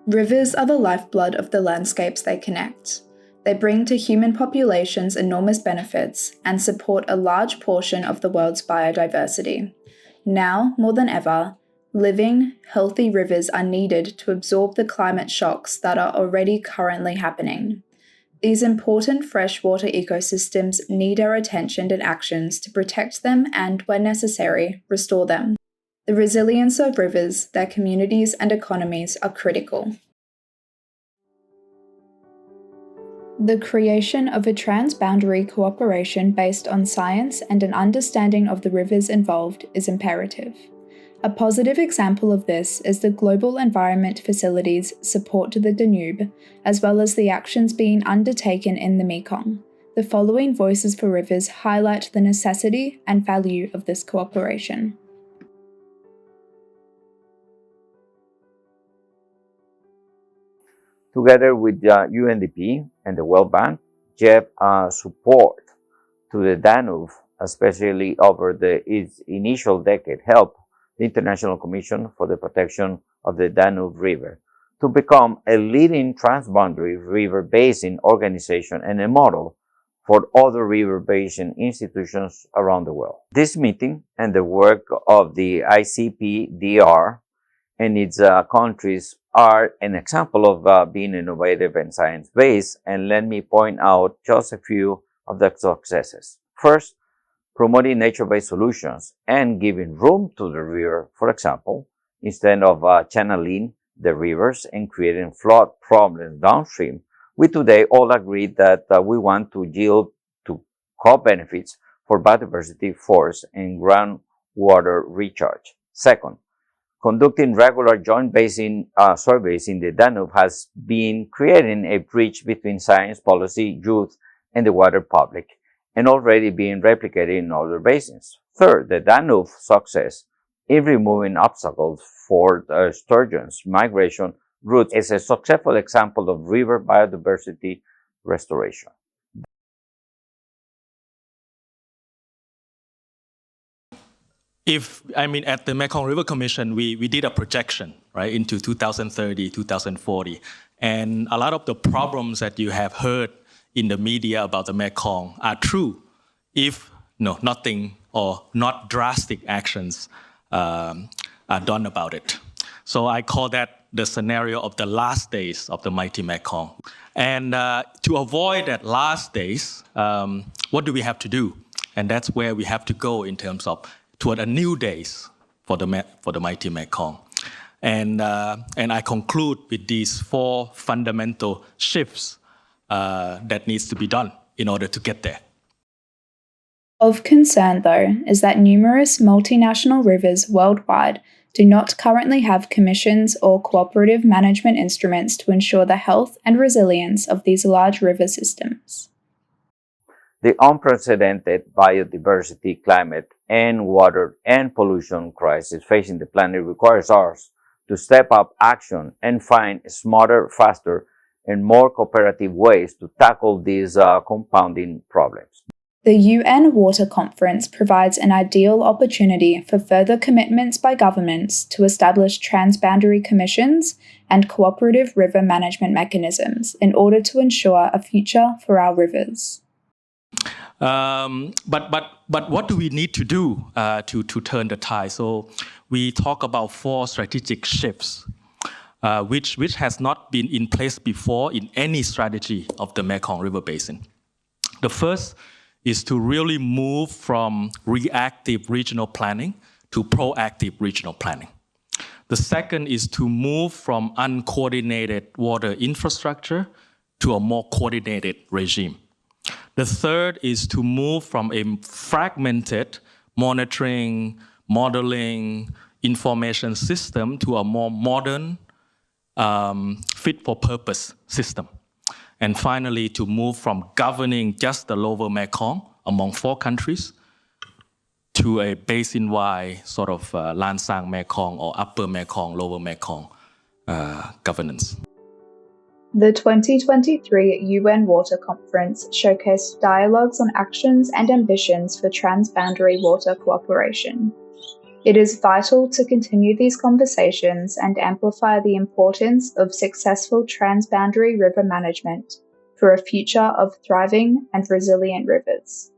Rivers are the lifeblood of the landscapes they connect. They bring to human populations enormous benefits and support a large portion of the world's biodiversity. Now, more than ever, living, healthy rivers are needed to absorb the climate shocks that are already currently happening. These important freshwater ecosystems need our attention and actions to protect them and, when necessary, restore them. The resilience of rivers, their communities and economies are critical. The creation of a transboundary cooperation based on science and an understanding of the rivers involved is imperative. A positive example of this is the Global Environment Facility's support to the Danube, as well as the actions being undertaken in the Mekong. The following voices for rivers highlight the necessity and value of this cooperation. Together with the UNDP and the World Bank, JEP support to the Danube, especially over its initial decade, helped the International Commission for the Protection of the Danube River to become a leading transboundary river basin organization and a model for other river basin institutions around the world. This meeting and the work of the ICPDR and its countries are an example of being innovative and science-based, and let me point out just a few of the successes. First, promoting nature-based solutions and giving room to the river. For example, instead of channeling the rivers and creating flood problems downstream, we today all agree that we want to yield to co-benefits for biodiversity, forest, and groundwater recharge. Second, conducting regular joint basin surveys in the Danube has been creating a bridge between science, policy, youth, and the wider public, and already being replicated in other basins. Third, the Danube's success in removing obstacles for sturgeon's migration routes is a successful example of river biodiversity restoration. At the Mekong River Commission, we did a projection, right, into 2030, 2040. And a lot of the problems that you have heard in the media about the Mekong are true if nothing or not drastic actions are done about it. So I call that the scenario of the last days of the mighty Mekong. And to avoid that last days, what do we have to do? And that's where we have to go in terms of toward a new days for the mighty Mekong. And I conclude with these four fundamental shifts that needs to be done in order to get there. Of concern, though, is that numerous multinational rivers worldwide do not currently have commissions or cooperative management instruments to ensure the health and resilience of these large river systems. The unprecedented biodiversity, climate, and water and pollution crisis facing the planet requires us to step up action and find smarter, faster, and more cooperative ways to tackle these compounding problems. The UN Water Conference provides an ideal opportunity for further commitments by governments to establish transboundary commissions and cooperative river management mechanisms in order to ensure a future for our rivers. But what do we need to do to turn the tide? So we talk about four strategic shifts, which has not been in place before in any strategy of the Mekong River Basin. The first is to really move from reactive regional planning to proactive regional planning. The second is to move from uncoordinated water infrastructure to a more coordinated regime. The third is to move from a fragmented monitoring, modeling, information system to a more modern, fit-for-purpose system. And finally, to move from governing just the lower Mekong among 4 countries to a basin-wide sort of Lansang Mekong or upper Mekong, lower Mekong governance. The 2023 UN Water Conference showcased dialogues on actions and ambitions for transboundary water cooperation. It is vital to continue these conversations and amplify the importance of successful transboundary river management for a future of thriving and resilient rivers.